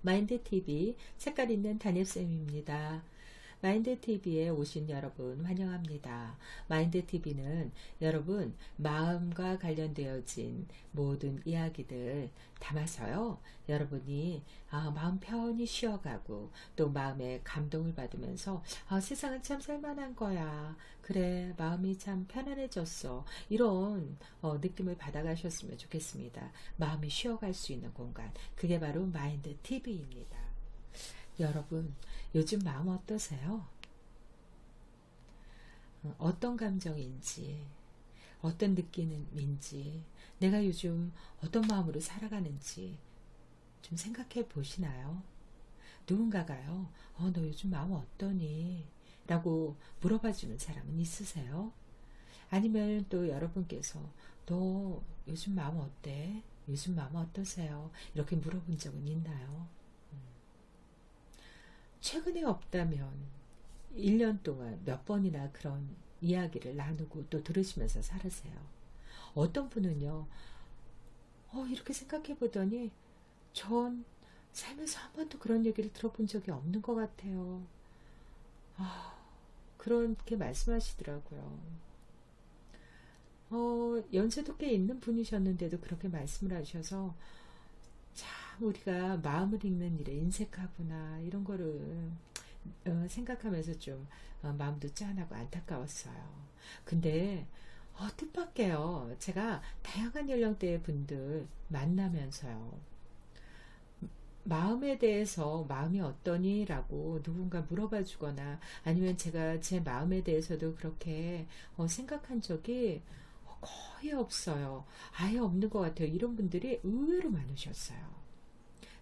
마인드TV 색깔 있는 담임쌤입니다. 마인드TV에 오신 여러분 환영합니다. 마인드TV는 여러분 마음과 관련되어진 모든 이야기들 담아서요. 여러분이 마음 편히 쉬어가고 또 마음에 감동을 받으면서 세상은 참 살만한 거야. 그래, 마음이 참 편안해졌어. 이런 느낌을 받아가셨으면 좋겠습니다. 마음이 쉬어갈 수 있는 공간. 그게 바로 마인드TV입니다. 여러분, 요즘 마음 어떠세요? 어떤 감정인지, 어떤 느낌인지, 내가 요즘 어떤 마음으로 살아가는지 좀 생각해 보시나요? 누군가가요, 너 요즘 마음 어떠니? 라고 물어봐 주는 사람은 있으세요? 아니면 또 여러분께서 너 요즘 마음 어때? 요즘 마음 어떠세요? 이렇게 물어본 적은 있나요? 최근에 없다면 1년 동안 몇 번이나 그런 이야기를 나누고 또 들으시면서 살으세요. 어떤 분은요, 이렇게 생각해 보더니 전 살면서 한 번도 그런 얘기를 들어본 적이 없는 것 같아요. 그렇게 말씀하시더라고요. 연세도 꽤 있는 분이셨는데도 그렇게 말씀을 하셔서 참 우리가 마음을 읽는 일에 인색하구나 이런 거를 생각하면서 좀 마음도 짠하고 안타까웠어요. 근데 뜻밖에요. 제가 다양한 연령대의 분들 만나면서요. 마음에 대해서 마음이 어떠니? 라고 누군가 물어봐 주거나 아니면 제가 제 마음에 대해서도 그렇게 생각한 적이 거의 없어요. 아예 없는 것 같아요. 이런 분들이 의외로 많으셨어요.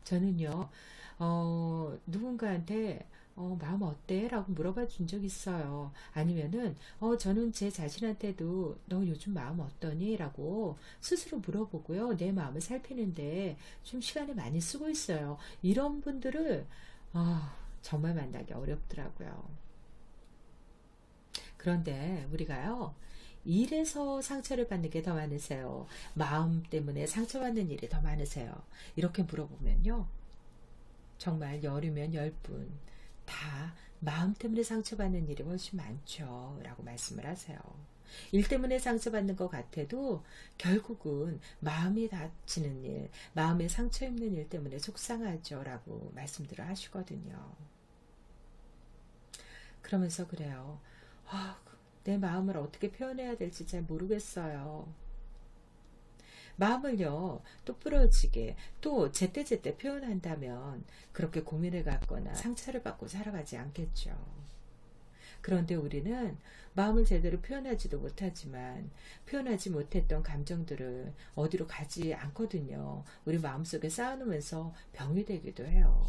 저는요, 누군가한테 마음 어때? 라고 물어봐 준 적 있어요. 아니면은, 저는 제 자신한테도 너 요즘 마음 어떠니? 라고 스스로 물어보고요. 내 마음을 살피는데 좀 시간을 많이 쓰고 있어요. 이런 분들을, 정말 만나기 어렵더라고요. 그런데 우리가요, 일에서 상처를 받는 게 더 많으세요? 마음 때문에 상처받는 일이 더 많으세요? 이렇게 물어보면요. 정말 열이면 10분 다 마음 때문에 상처받는 일이 훨씬 많죠. 라고 말씀을 하세요. 일 때문에 상처받는 것 같아도 결국은 마음이 다치는 일, 마음에 상처 입는 일 때문에 속상하죠. 라고 말씀들을 하시거든요. 그러면서 그래요. 내 마음을 어떻게 표현해야 될지 잘 모르겠어요. 마음을요, 똑부러지게 또 제때제때 표현한다면 그렇게 고민을 갖거나 상처를 받고 살아가지 않겠죠. 그런데 우리는 마음을 제대로 표현하지도 못하지만 표현하지 못했던 감정들을 어디로 가지 않거든요. 우리 마음속에 쌓아놓으면서 병이 되기도 해요.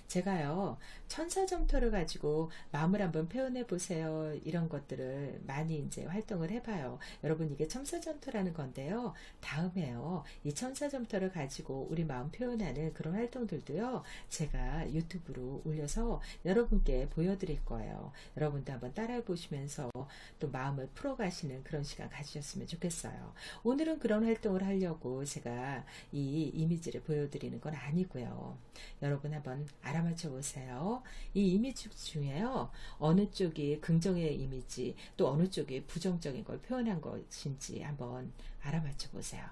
제가요, 천사점토를 가지고 마음을 한번 표현해 보세요. 이런 것들을 많이 이제 활동을 해봐요. 여러분, 이게 천사점토라는 건데요. 다음에요, 이 천사점토를 가지고 우리 마음 표현하는 그런 활동들도요, 제가 유튜브로 올려서 여러분께 보여드릴 거예요. 여러분도 한번 따라해 보시면서 또 마음을 풀어가시는 그런 시간 가지셨으면 좋겠어요. 오늘은 그런 활동을 하려고 제가 이 이미지를 보여드리는 건 아니고요. 여러분 한번 알아맞혀 보세요. 이 이미지 중에요, 어느 쪽이 긍정의 이미지, 또 어느 쪽이 부정적인 걸 표현한 것인지 한번 알아맞혀 보세요.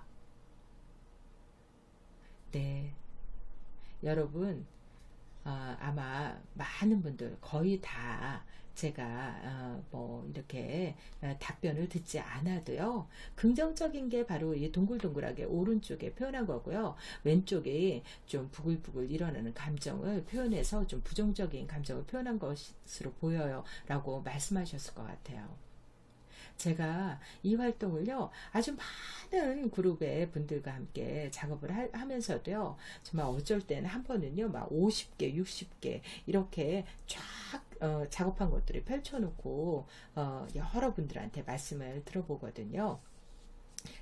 네. 여러분, 아마 많은 분들 거의 다 제가 뭐 이렇게 답변을 듣지 않아도요, 긍정적인 게 바로 이 동글동글하게 오른쪽에 표현한 거고요, 왼쪽에 좀 부글부글 일어나는 감정을 표현해서 좀 부정적인 감정을 표현한 것으로 보여요 라고 말씀하셨을 것 같아요. 제가 이 활동을요, 아주 많은 그룹의 분들과 함께 작업을 하면서도요, 정말 어쩔 때는 한 번은요, 막 50개, 60개, 이렇게 쫙, 작업한 것들을 펼쳐놓고, 여러분들한테 말씀을 들어보거든요.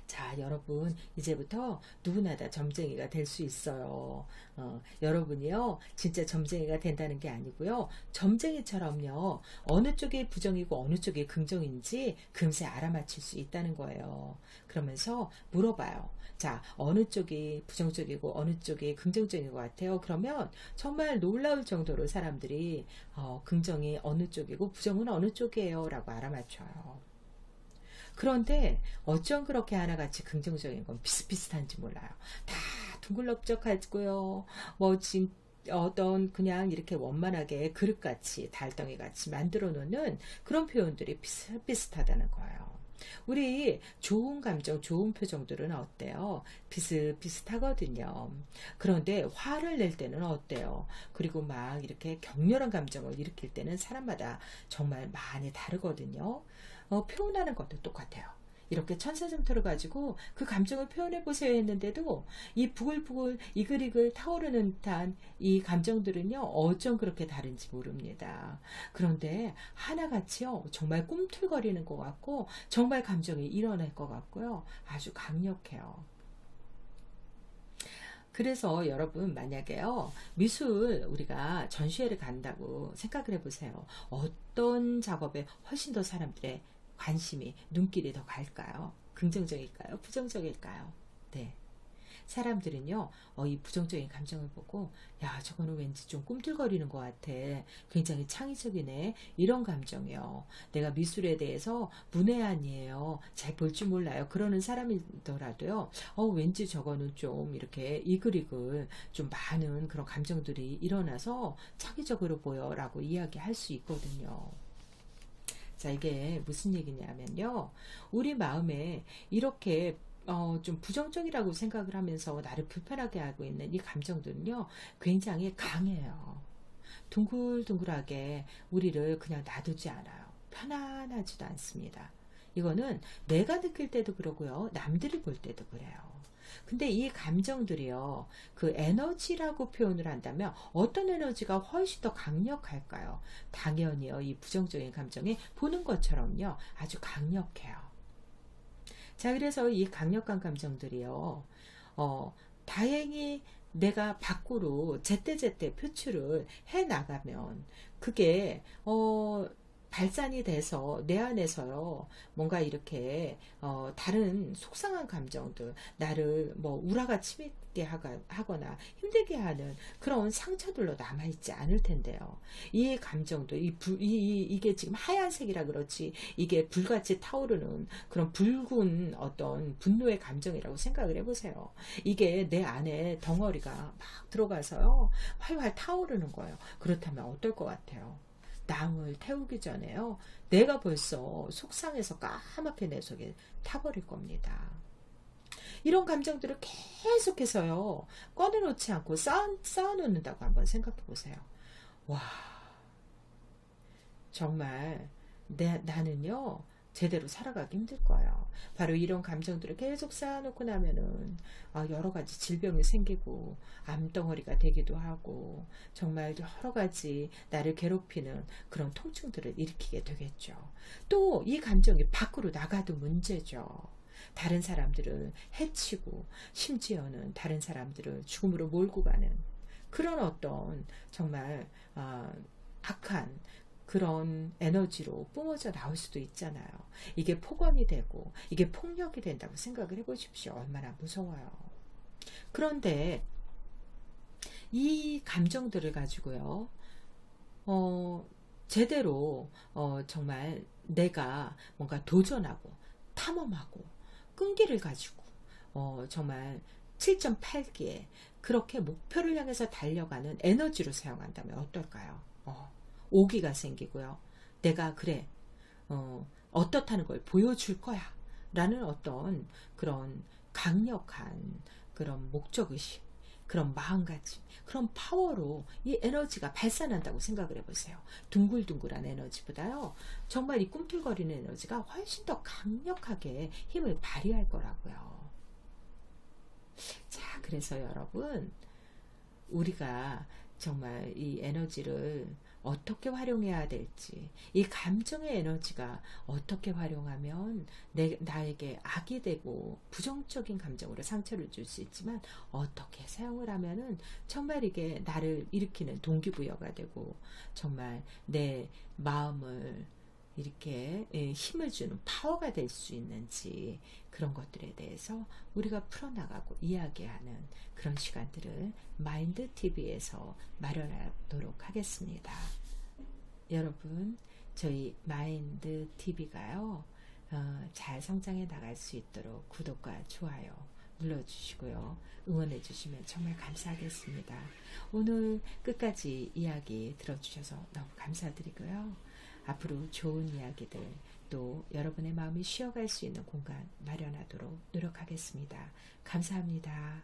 자, 여러분, 이제부터 누구나 다 점쟁이가 될 수 있어요. 여러분이요, 진짜 점쟁이가 된다는 게 아니고요. 점쟁이처럼요, 어느 쪽이 부정이고 어느 쪽이 긍정인지 금세 알아맞힐 수 있다는 거예요. 그러면서 물어봐요. 자, 어느 쪽이 부정적이고 어느 쪽이 긍정적인 것 같아요. 그러면 정말 놀라울 정도로 사람들이 긍정이 어느 쪽이고 부정은 어느 쪽이에요 라고 알아맞혀요. 그런데 어쩜 그렇게 하나같이 긍정적인 건 비슷비슷한지 몰라요. 다 둥글럽적하고요. 뭐 어떤 그냥 이렇게 원만하게 그릇같이 달덩이같이 만들어 놓는 그런 표현들이 비슷비슷하다는 거예요. 우리 좋은 감정, 좋은 표정들은 어때요? 비슷비슷하거든요. 그런데 화를 낼 때는 어때요? 그리고 막 이렇게 격렬한 감정을 일으킬 때는 사람마다 정말 많이 다르거든요. 표현하는 것도 똑같아요. 이렇게 천사점토를 가지고 그 감정을 표현해 보세요 했는데도 이 부글부글 이글이글 타오르는 듯한 이 감정들은요 어쩜 그렇게 다른지 모릅니다. 그런데 하나같이요 정말 꿈틀거리는 것 같고 정말 감정이 일어날 것 같고요 아주 강력해요. 그래서 여러분 만약에요 미술 우리가 전시회를 간다고 생각을 해보세요. 어떤 작업에 훨씬 더 사람들의 관심이 눈길이 더 갈까요? 긍정적일까요? 부정적일까요? 네. 사람들은요, 이 부정적인 감정을 보고, 야, 저거는 왠지 좀 꿈틀거리는 것 같아. 굉장히 창의적이네. 이런 감정이요. 내가 미술에 대해서 문외한이에요. 잘 볼 줄 몰라요. 그러는 사람이더라도요, 왠지 저거는 좀 이렇게 이글이글 좀 많은 그런 감정들이 일어나서 창의적으로 보여. 라고 이야기할 수 있거든요. 자, 이게 무슨 얘기냐면요. 우리 마음에 이렇게 좀 부정적이라고 생각을 하면서 나를 불편하게 하고 있는 이 감정들은요, 굉장히 강해요. 둥글둥글하게 우리를 그냥 놔두지 않아요. 편안하지도 않습니다. 이거는 내가 느낄 때도 그러고요, 남들이 볼 때도 그래요. 근데 이 감정들이요, 그 에너지라고 표현을 한다면 어떤 에너지가 훨씬 더 강력할까요? 당연히요, 이 부정적인 감정이 보는 것처럼요, 아주 강력해요. 자, 그래서 이 강력한 감정들이요, 다행히 내가 밖으로 제때제때 표출을 해 나가면 그게 발산이 돼서 내 안에서요 뭔가 이렇게 다른 속상한 감정들 나를 뭐 우라가 치밀게 하거나 힘들게 하는 그런 상처들로 남아있지 않을 텐데요. 이 감정도 이게 지금 하얀색이라 그렇지 이게 불같이 타오르는 그런 붉은 어떤 분노의 감정이라고 생각을 해보세요. 이게 내 안에 덩어리가 막 들어가서요 활활 타오르는 거예요. 그렇다면 어떨 것 같아요? 남을 태우기 전에요. 내가 벌써 속상해서 까맣게 내 속에 타버릴 겁니다. 이런 감정들을 계속해서요. 꺼내놓지 않고 쌓아놓는다고 한번 생각해 보세요. 와, 정말 나는요. 제대로 살아가기 힘들 거예요. 바로 이런 감정들을 계속 쌓아놓고 나면은 여러 가지 질병이 생기고 암덩어리가 되기도 하고 정말 여러 가지 나를 괴롭히는 그런 통증들을 일으키게 되겠죠. 또 이 감정이 밖으로 나가도 문제죠. 다른 사람들을 해치고 심지어는 다른 사람들을 죽음으로 몰고 가는 그런 어떤 정말 악한 그런 에너지로 뿜어져 나올 수도 있잖아요. 이게 폭언이 되고 이게 폭력이 된다고 생각을 해보십시오. 얼마나 무서워요. 그런데 이 감정들을 가지고요. 제대로 정말 내가 뭔가 도전하고 탐험하고 끈기를 가지고 정말 7.8기에 그렇게 목표를 향해서 달려가는 에너지로 사용한다면 어떨까요? 오기가 생기고요. 내가 그래 어떻다는 걸 보여줄 거야 라는 어떤 그런 강력한 그런 목적의식 그런 마음가짐 그런 파워로 이 에너지가 발산한다고 생각을 해보세요. 둥글둥글한 에너지보다요 정말 이 꿈틀거리는 에너지가 훨씬 더 강력하게 힘을 발휘할 거라고요. 자, 그래서 여러분 우리가 정말 이 에너지를 어떻게 활용해야 될지, 이 감정의 에너지가 어떻게 활용하면 나에게 악이 되고 부정적인 감정으로 상처를 줄 수 있지만 어떻게 사용을 하면은 정말 이게 나를 일으키는 동기부여가 되고 정말 내 마음을 이렇게 힘을 주는 파워가 될 수 있는지, 그런 것들에 대해서 우리가 풀어나가고 이야기하는 그런 시간들을 마인드 TV에서 마련하도록 하겠습니다. 여러분, 저희 마인드 TV가요, 잘 성장해 나갈 수 있도록 구독과 좋아요 눌러주시고요. 응원해 주시면 정말 감사하겠습니다. 오늘 끝까지 이야기 들어주셔서 너무 감사드리고요. 앞으로 좋은 이야기들, 또 여러분의 마음이 쉬어갈 수 있는 공간 마련하도록 노력하겠습니다. 감사합니다.